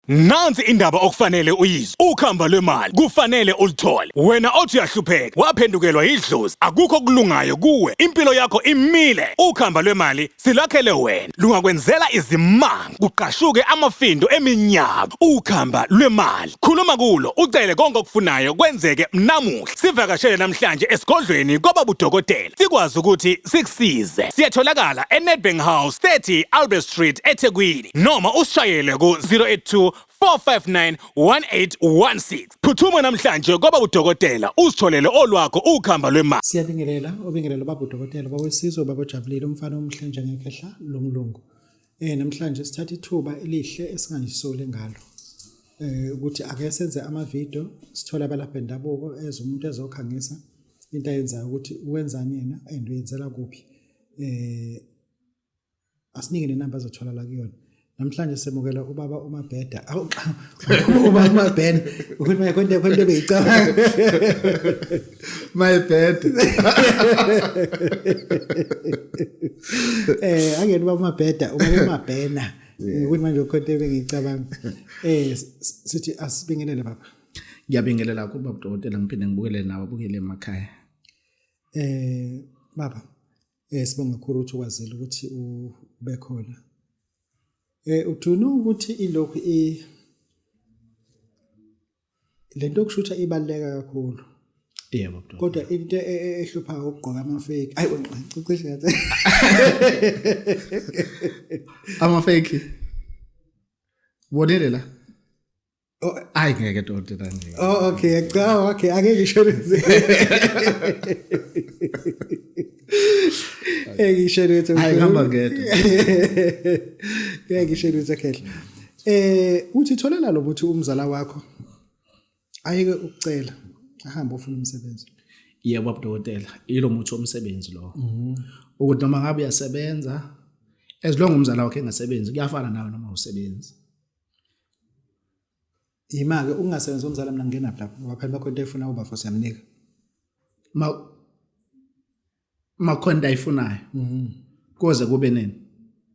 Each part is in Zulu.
Nansi indaba okufanele uyizwe. Ukhamba lwemali kufanele ulithole. Wena othi uyahlupheka, waphendukelwa idlozi, akukho kulungayo kuwe. Impilo yakho imile. Ukhamba lwemali silakhele wena. Lungakwenzela izimanga, kuqashuke amafindo eminyaka. Ukhamba lwemali. Khuluma kulo, ucele konke okufunayo kwenzeke namuhla. Sivakashele namhlanje esigodlweni kwababudokotela. Sikwazi ukuthi sikusize. Siyatholakala eNedbank House 30 Albert Street eThekwini noma usishayele ku 082 4591816. Phuthuma namhlanje kwaba udokotela usitholele olwakho ukhamba lwemali. Siyabingelela baba udokotela bawesizwe babojabulile umfana omhle njengekhehla lomlungu. Namhlanje sithatha ithuba elihle esingayisole ngalo. Ukuthi ake senze ama video sithola abalaphi bendabuko umuntu ezokhangisa into ayenzayo ukuthi wenzani yena and uyenzela kuphi. Asinike nenamba azothola la kuyona. Namhlanje semukela ubaba uMabheda. Ubaba uMabhena ukuthi maye konke beyicabanga. My bad. Angeni ubaba uMabheda, ubaba uMabhena. Ukuthi manje konke bengicabanga. Sithi asibingelele baba. Ngiyabingelela kuba udokotela ngiphinde ngibukele nawe abukele emakhaya. Baba, sibonga kakhulu ukuthi ukwazile ukuthi ube khona. Uthuna ukuthi ilokhu lento okushutha ibaleka kakhulu. Yebo baba. Kodwa into ehlupha ukugqoka ama fake. Ayi ucishe ngathi. Ama fake. Bonele la. Oh, hayi ngeke dokotela nje. Oh okay, cha okay, ake ngisho nje. Ngisho nje. Hayi ngihamba ngedwa. Ngisho nje khehla. Uthi tholela lo buthi umzala wakho ayeke ukucela ahamba ufuna umsebenzi. Yebo baba dokotela, ilo muthi omsebenzi lo. Ukuthi noma ngabe uyasebenza, as long umzala wakhe engasebenzi kuyafana nawe noma usebenzi. Imake ungasebenza umzala mina ngena lapha ngoba phela bakho into efuna uba force yamnika. Makhonda ayifunayo. Koze kube nini?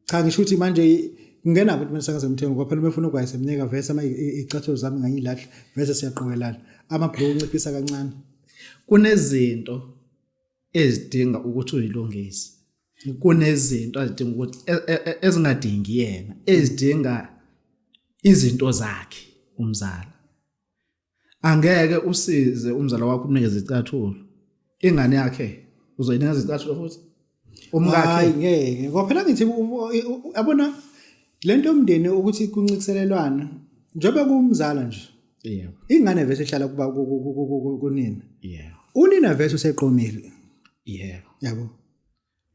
Cha ngisho ukuthi manje ngena ukuthi mina sengazemthenga ngoba phela befuna ukwayisemnika vese ama icathulo zami ngayilahla vese siyaqokelana. Amabhloku unciphisa kancane. Kunezinto ezidinga ukuthi uyilungise. Kunezinto ezidinga ukuthi ezingadingi yena, ezidinga izinto zakhe umzala. Angeke usize umzala wakho unikeze izicathulo. Ingane yakhe uzoyinikeza izicathulo futhi. Umkakhe hayi ngeke. Ngoba phela ngithi yabona lento yomndeni ukuthi kuncikiselelwana njengoba kumzala nje. Yebo. Ingane vese ihlala kuba kunina. Yebo. Unina vese useqomile. Yebo. Yabo.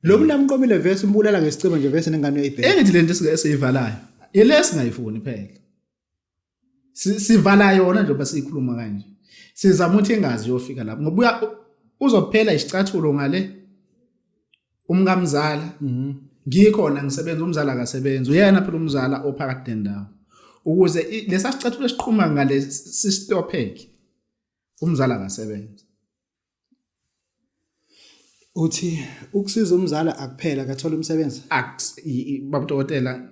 Lo mnamqomile vese umbulala ngesicimo nje vese nengane uyayibheka. Engithi lento esiyivalayo. Yilesi ngayifuni phela. Sivala yona njengoba siyikhuluma kanje. Sizama ukuthi ingazi yofika lapho ngoba uzophela isicathulo ngale umngamzala. Ngikhona ngisebenza umzala akasebenzi. Uyena phela umzala ophakathi nendawo. Ukuze lesasicathulo esiqhuma ngale sistopheke. Umzala akasebenzi. Uthi ukusiza umzala akuphela akathola umsebenzi. Baba dokotela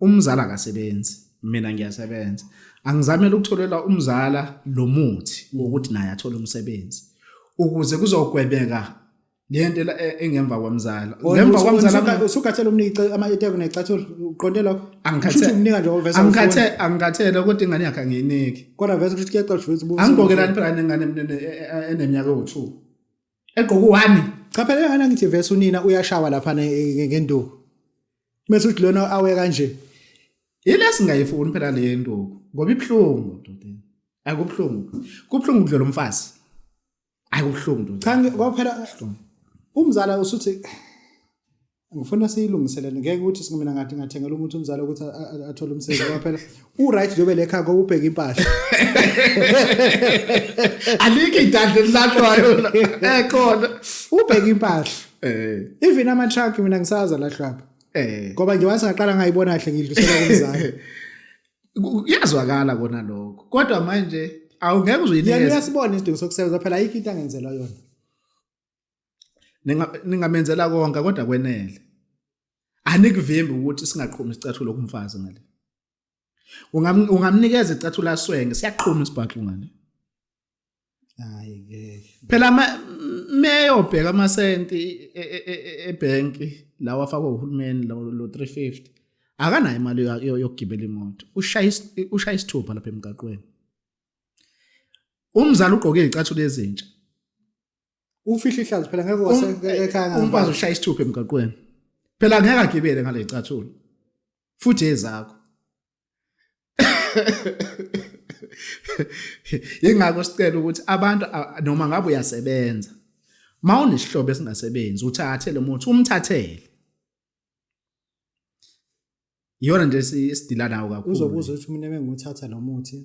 umzala akasebenzi. Mina ngiyasebenza. Angizamela ukutholela umzala lo muthi ukuthi naye athole umsebenzi. Ukuze kuzogwebeka lento engemva kwamzala. Ngemva kwamzala usukathela umniki ama-eteko necathulo uqonde lokho. Angikhathe umnika nje ovesa. Angikhathele ukuthi ingane yakhe angiyiniki. Kodwa vese ukuthi kuyaxoxa ukuthi ubuso. Angigokelani phela nengane eneminyaka ewu2. Egqoka 1. Cha phela ngana ngithi vese unina uyashawa lapha ngenduku. Mase uthi lona awe kanje. Yilesi ngayifuni phela le nduku ngoba ibhlungu dodeni. Akubhlungu. Kubhlungu kudlela umfazi. Ayikubhlungu. Cha ngoba phela umzala usuthi ngifuna siyilungiselele ngeke ukuthi singumina ngathi ngathengela umuntu umzala ukuthi athole umsebenzi ngoba phela uright njobe lekhaya ngoba ubheka impahla. Alike idandle lilahlwayo ekhona. Ubheka impahla. Even ama truck mina ngisaza lahlwapha. Ngoba nje wathi ngaqala ngayibona kahle ngidlulisela kumzala. Yazwakala kona lokho. Kodwa manje awungeke uzoyinikeza. Yena uyasibona isidingo sokusebenza phela ayikho into angenzela yona. Ningamenzela konke kodwa kwenele. Anikuvimbi ukuthi singaqhumi isicathulo kumfazi ngale. Ungamnikeza icathulo aswenge siyaqhuma isibhaxu ngale. Hayi ngeke. Phela meyobheka amasenti ebhenki lawa afakwa uhulumeni lo 350 akanayo imali yokugibela imoto. Ushaya isithupha lapha emgaqweni. Umzali ugqoke icathulo ezintsha. Ufihla ihlazo phela ngeke wasekhaya ngapha. Umfazi ushaya isithupha emgaqweni. Phela ngeke agibele ngale icathulo. Futhi ezakho. Yingakho sicela ukuthi abantu noma ngabe uyasebenza mawunesihlobo esingasebenzi uthathe lo muthi umthathele. Yona nje sidila nawo kakhulu. Uzobuza ukuthi mina benguthatha lo muthi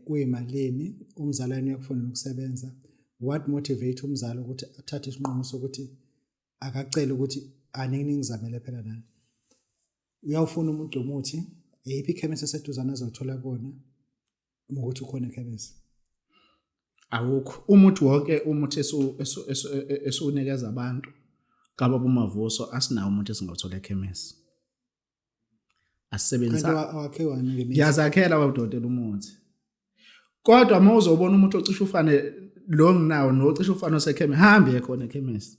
uyimalini umzalwane uyakufonela ukusebenza. What motivate umzali ukuthi athathe isinqumo sokuthi akacela ukuthi aningizamele phela nani. Uyawufuna umuntu umuthi eyiphi ikhemisi eseduzana azothola kona ukuthi ukhona ekhemisi. Awukho umuthi wonke umuthi esunikeza abantu kaba bumavuso asinawo umuntu esingothola ekhemisi. Asebenzisa awakhiwa ngemini. Ngiyazakhela abadodela umuthi. Kodwa mawuzobona umuntu ocisha ufane lo nginawo nocisha ufane osekhemisi hambe khona ekhemisi.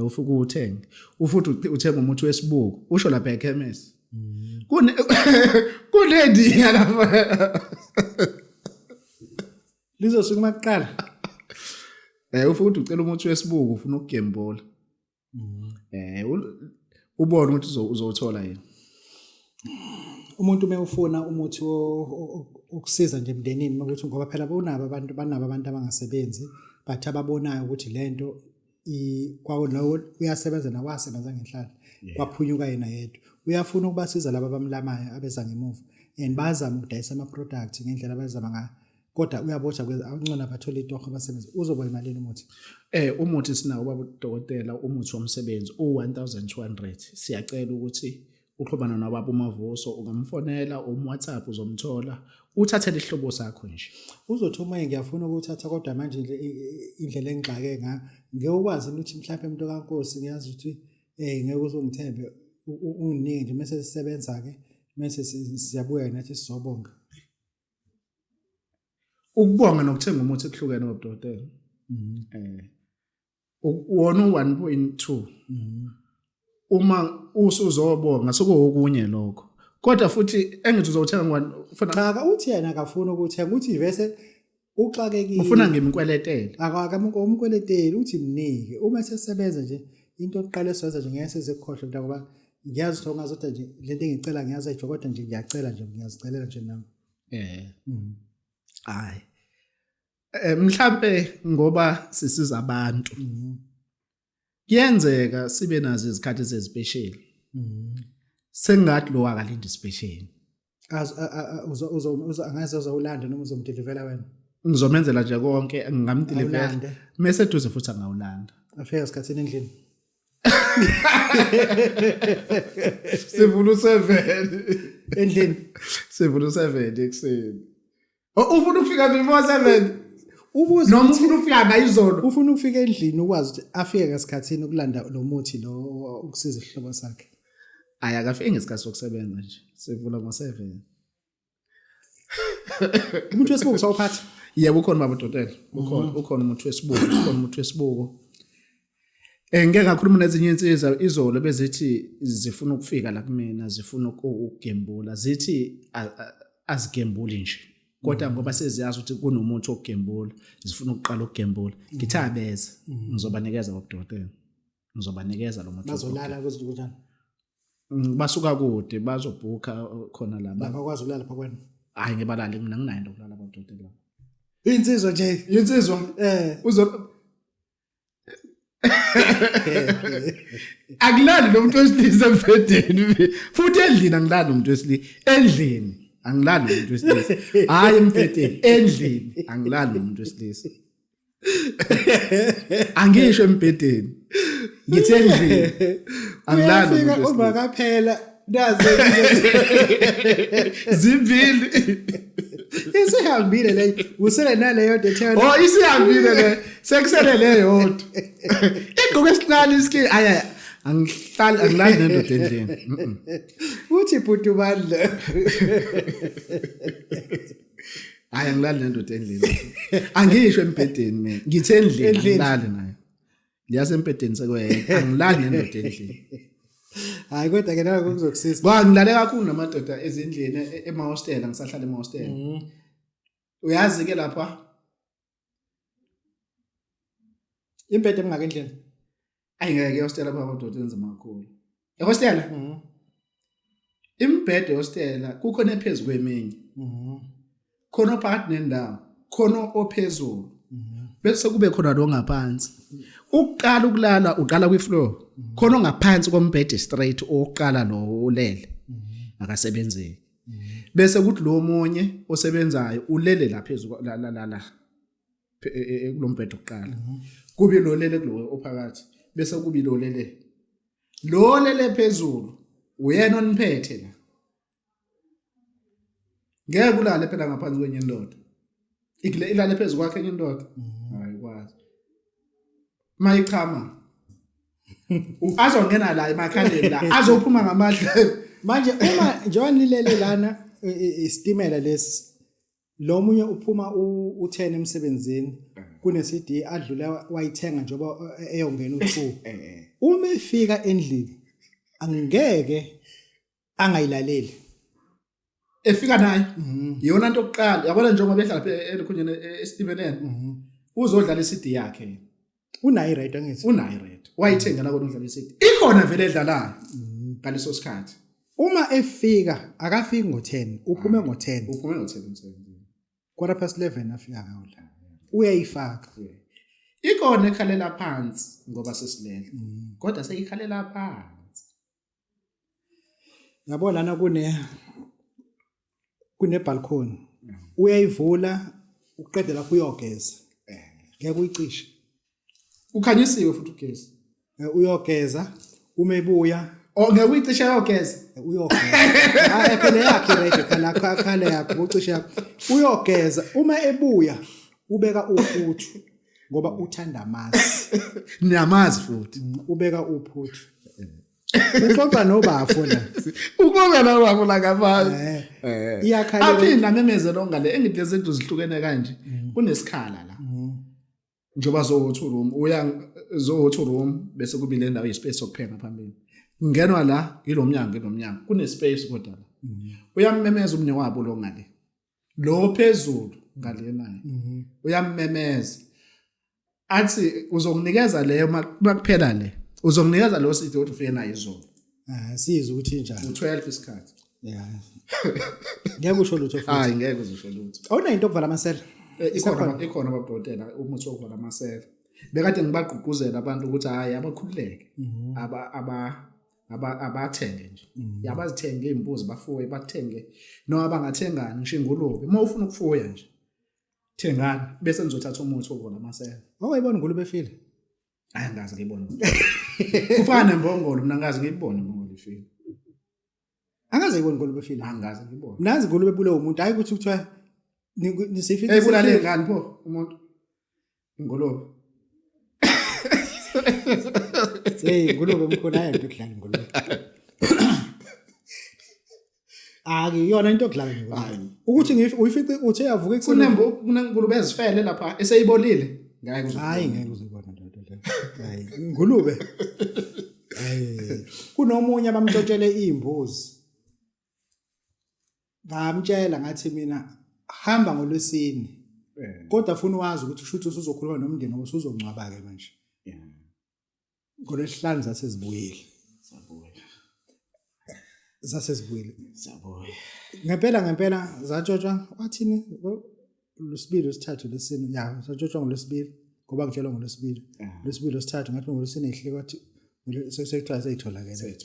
Ufike uthenge ufuthi uthenga umuthi wesibuko usho lapha ekhemisi. Kunendinga lapha. Lizosuka maqala. Ufuthi ucela umuthi wesibuko ufuna ukugembola. Ubone ukuthi uzothola yini. Umuntu ufuna umuthi ukusiza nje emndenini ukuthi ngoba phela banabo abantu abangasebenzi but ababonayo ukuthi lento kwawo lo uyasebenza nawasebenza ngenhlalo kwaphunyuka yena yedwa uyafuna ukubasiza laba abamlamayo abeza ngemuva and bazama ukudayisa ama product ngendlela abazama ngayo kodwa uyabotha angcona bathola itoho abasebenzi uzoba imalini umuthi umuthi sinawo baba udokotela umuthi womsebenzi u1200 siyacela ukuthi uxhumana nababa umavuso ungamfonela WhatsApp uzomthola uthathele ihlobo sakho nje uzothuma ngiyafuna ukuthatha kodwa manje indlela engixake ngeke ukwazi ukuthi mhlawumbe umuntu kaNkosi ngiyazi ukuthi ngeke uzongithembe unginike nje mase sisebenza ke mase siyabuya nathi sizobonga ukubonga nokuthenga umuthi ekuhlukene wabudokotela wona 1.2 uma usuzobonga sokuokunye lokho kodwa futhi engithi uzothenga ufuna uthi yena akafuna ukuthenga uthi ivese uxakekile ufuna ngimkweletele umkweleteli uthi mnike uma sesebenza nje into oqala esiwenza nje ngeke sizekhohle ngoba ngiyazi ukuthi ungazothi nje lento engicela ngiyazi nje kodwa nje ngiyacela nje ngiyazicelela nje nami hayi mhlambe ngoba sisiza abantu kuyenzeka sibe nazo izikhathi ezespecial sengathi lo akalinda special angaze uzolanda noma uzomdelivela wena ngizomenzela nje konke ngingamdelivela mase duze futhi angawulanda afika isikhathini endlini Sivula 7 endlini sivula 7 ekseni ufuna ukufika before 7 ubuze noma ufuna ukufika ngayizolo ufuna ukufika endlini ukwazi ukuthi afike ngasikhathini ukulanda lo muthi lo ukusiza isihlobo sakhe ayakafike ngesikhathi sokusebenza nje sivula ngo7 umuntu wesibuko sawuphatha yebo ukhona baba dotela ukhona umuntu wesibuko ngeke ngakhuluma nezinye insizwa izolo bezithi zifuna ukufika la kumina zifuna ukugembula zithi azigembuli nje kodwa ngoba seziyazi ukuthi kunomuntu okugembula zifuna ukuqala ukugembula ngithi abeze ngizobanikeza abadokotela ngizobanikeza lo muntu bazolala kwezinto basuka kude bazobhuka khona la bakwazi ukulala pha kwena hayi ngibalale mina nginayo into yokulala abadokotela insizwa nje insizwa uzo akulali lo muntu wesilisa emfedeni futhi endlini angilali umuntu wesilisa endlini angilali umuntu wesilisa hayi emfedeni endlini angilali umuntu wesilisa angisho embedeni ngithi endlini angilali umuntu wesilisa ubakaphela nazo zimbili isihambile le usele naleyo detail isihambile le sekusele le yodwa igqoke esihlali iski aya Angihlali nendoda endlini. Uthi bhuti bandla. Hayi angilali nendoda endlini. Angisho embedeni mina. Ngithe endlini angilali nayo. Liyasempedeni sekweyedwa. Angilali nendoda endlini. Hayi kodwa ke naku kuzokusiza. Ba ngilale kakhulu namadoda ezindlini emahostela ngisahlala emahostela. Uyazi ke lapha Impede emingaka endlini. ayingeke hostela lapha amadoda enzima kakhulu. Ehostela? Imbhede hostela kukhona ephezulu kweminye. Khona phakathi nendawo, khona ophezulu. Bese kube khona lo ngaphansi. Ukuqala ukulala uqala kwi-floor. Khona ngaphansi kombhede straight oqala lo ulele. Akasebenzeki. Bese kuthi lo munye osebenzayo ulele la phezulu la kulombhede oqala. Kubi lo lele kulo ophakathi. Bese kubi lo lele. Lo lele phezulu uyena oniphethe la. Ngeke ulale phela ngaphansi kwenye indoda. Ilale phezulu kwakhe enye indoda. Hayi kwazi. Mayichama. Azongena la emakhaleni la azophuma ngamandla. Manje uma njengoba nilele lana istimela lesi lo munye uphuma u10 emsebenzini kune CD adlula wayithenga njoba eyongena u2. Uma efika endlini angeke angayilaleli. Efika naye. Iyona into yokuqala. Yabona njengoba behlala phe elikhunjeni estimeleni. Uzodlala iCD yakhe. Unayi right angithi. Unayi right. Wayithenga la kodwa udlala iCD. Ikhona vele edlalayo. Ngaleso sikhathi. Uma efika akafiki ngo10 uphume ngo10. Uphume ngo10 umsebenzi. 11:15 afika ngawo la. Uyayifaka. Ikhona ekhalela phansi ngoba sesilela. Kodwa seyikhalela phansi. Yabo lana kune balcony. Uyayivula uqede lapho uyogeza. Ngeke uyicishe. Ukhanyisiwe futhi ugesi. Uyogeza uma ebuya ngeke uyicishe yogeza. Uyogeza. Hayi phela yakhe right khala yakho ucishe yakho. Uyogeza uma ebuya ubeka uphuthu ngoba uthanda amasi. Niyamazi futhi. Ubeka uphuthu. Uxoxa nobafu la. Ukonga la wabo la kafazi. Iyakhala. Aphinda memeze lo ngale engidle zethu zihlukene kanje. Kunesikhala la. Njoba zo2 room uya zo2 room bese kubile ndawo yispace sokupheka phambili. Ngenwa la ilomnyango kune space kodwa la. Uyammemeza umnye wabo lo ngale. Lo phezulu ngale naye. Uyammemeza. Athi uzonginikeza leyo makuphela le. Uzonginikeza lo sithi uthi ufike nayo izolo. Siza ukuthi njani. U12 isikhathi. Yeah. Ngeke usho lutho futhi. Hayi ngeke uzosho lutho. Awuna into okuvala amasela. Ikhona abadokotela umuthi wokuvala amasela. Bekade ngibagqugquzela abantu ukuthi hayi abakhululeke. Abathenge nje. Yabazithenge izimbuzi bafuye bathenge. Noma bangathengani ngisho ingulube. Uma ufuna ukufuya nje. Thengani bese nizothatha umuthi wokuvala amasela. Awayibona ingulube efile. Hayi angazi ngiyibona. Kufana nembongolo mina angazi ngiyibona imbongolo efile. Angaze ayibona ingulube efile. Angazi ngiyibona. Nazi ingulube ebule umuntu hayi ukuthi kuthiwa nisifike ebulale ngani pho umuntu ingulube. Ingulube mkhona ayento ekudlala ingulube. Akuyona into okudlala ngiyona. Ukuthi uyifice uthe yavuka ekuseni kunengulube ezifele lapha eseyibolile. Ngeke uzibone. Hayi ngeke uzibone into le. Hayi ingulube. Hayi kunomunye abamtshotshele izimbuzi. Ngamtshela ngathi mina hamba ngolwesini. Kodwa ufuna wazi ukuthi ushuthi usuzokhuluma nomndeni osuzongcwaba ke manje. Ngolesihlanu zasezibuyile. Zasezibuyile. Ngempela zatshotshwa wathini uLwesibili wesithathu lesini ya zatshotshwa ngolwesibili ngoba ngitshelwa ngolwesibili. Lwesibili wesithathu ngathi ngolwesini ehle kwathi sekuthiwa seyitholakele.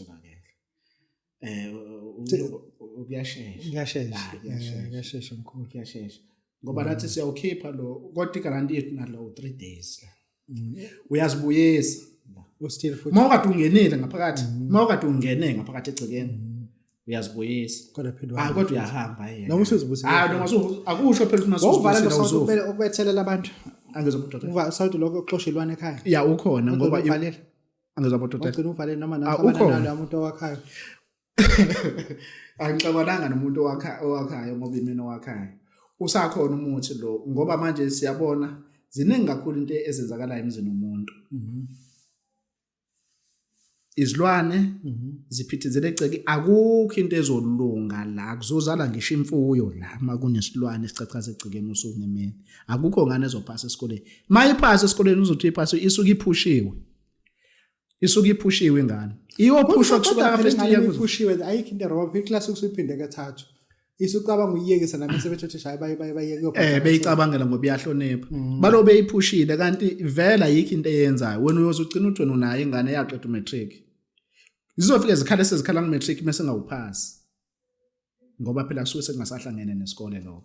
Kuyashesha mkhulu kuyashesha ngoba nathi siyawukhipha lo kodwa igaranti yethu nalo 3 days la. Uyazibuyisa still futhi mawukade ungenile ngaphakathi mawukade ungene ngaphakathi egcekeni uyazibuyisa kodwa phela kodwa uyahamba yena noma usuzibusisa noma akusho phela ukuthi nasuzibusisa ukubethelela abantu angezobudoda uva sawuthi lokho xoshilwana ekhaya ya ukhona ngoba Angizwa bodokotela. Wagcina uvale noma Ukhona. nakhona nalo umuntu owakhayo. Angixabananga nomuntu owakhayo ngoba imina owakhayo. Usakhona umuthi lo ngoba manje siyabona ziningi kakhulu into ezenzakalayo emzini womuntu. Izilwane ziphithizele egceke akukho into ezolunga la kuzozala ngisho imfuyo la makunesilwane esicacaza egcekeni usuku nemini akukho ngane ezophasa esikoleni mayiphasa esikoleni uzothi iphasa isuke ipushiwe ingane iyophushwa kusukela ka first year ipushiwe ayikho into error iclass ukusiphinde kathathu isucabanga uyiyekisa nami sebethe shaye bayeke beyicabangela ngoba iyahlonipha balo beyiphushile kanti vela ayikho into eyenzayo wena uyozucina uthi wena unayo ingane yaqeda umatric izofika izikhala sezikhala ngemetric mase ngawuphasi ngoba phela kusuke sekungasahlangene nesikole lo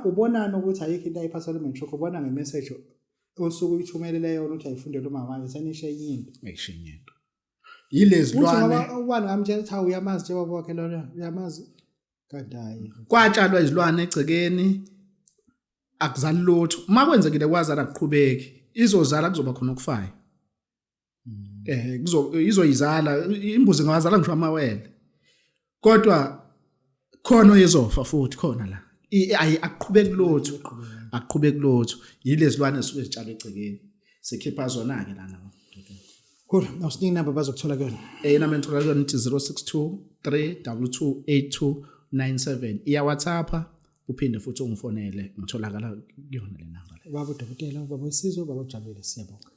ubonana ukuthi ayikho into ayiphasela umatric ubona ngemessage osuku uyithumelele yona ukuthi ayifundele umama wakhe senishe yini eyishinyento yilezilwane ubani ngamtshela ukuthi uyamazi nje baba wakhe lona uyamazi kanti hayi kwatshalwa izilwane egcekeni akuzali lutho makwenzekile kwazala kuqhubeki izozala kuzoba khona okufayo izoyizala imbuzi ngawazala ngisho amawele kodwa khona oyezofa futhi khona la akuqhubeki lutho yilezilwane esuke zitshalwe egcekeni sikhipha zona ke lana cool awusinika number bazokuthola kuyona number ngithola kuyona ithi 062 3228297 iya WhatsApp uphinde futhi ungifonele ngitholakala kuyona le number le baba udokotela baba Wesizwe baba Jabulile siyabonga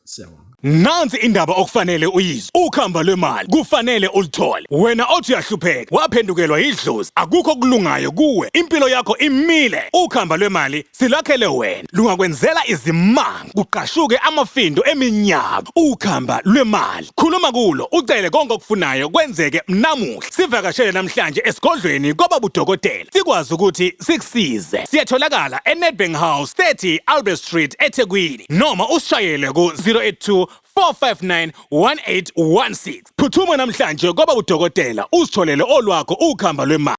Nansi indaba okufanele uyizwe. Ukhamba lwemali kufanele ulithole. Wena othi uyahlupheka, waphendukelwa idlozi, akukho kulungayo kuwe. Impilo yakho imile. Ukhamba lwemali silakhele wena. Lungakwenzela izimanga, kuqashuke amafindo eminyaka. Ukhamba lwemali. Khuluma kulo, ucele konke okufunayo kwenzeke namuhla. Sivakashele namhlanje esigodlweni kwababa udokotela. Sikwazi ukuthi sikusize. Siyatholakala eNedbank House 30 Albert Street eThekwini noma usishayele ku 082-459-1816. Phuthuma namhlanje kwaba udokotela usitholele olwakho ukhamba lwemali.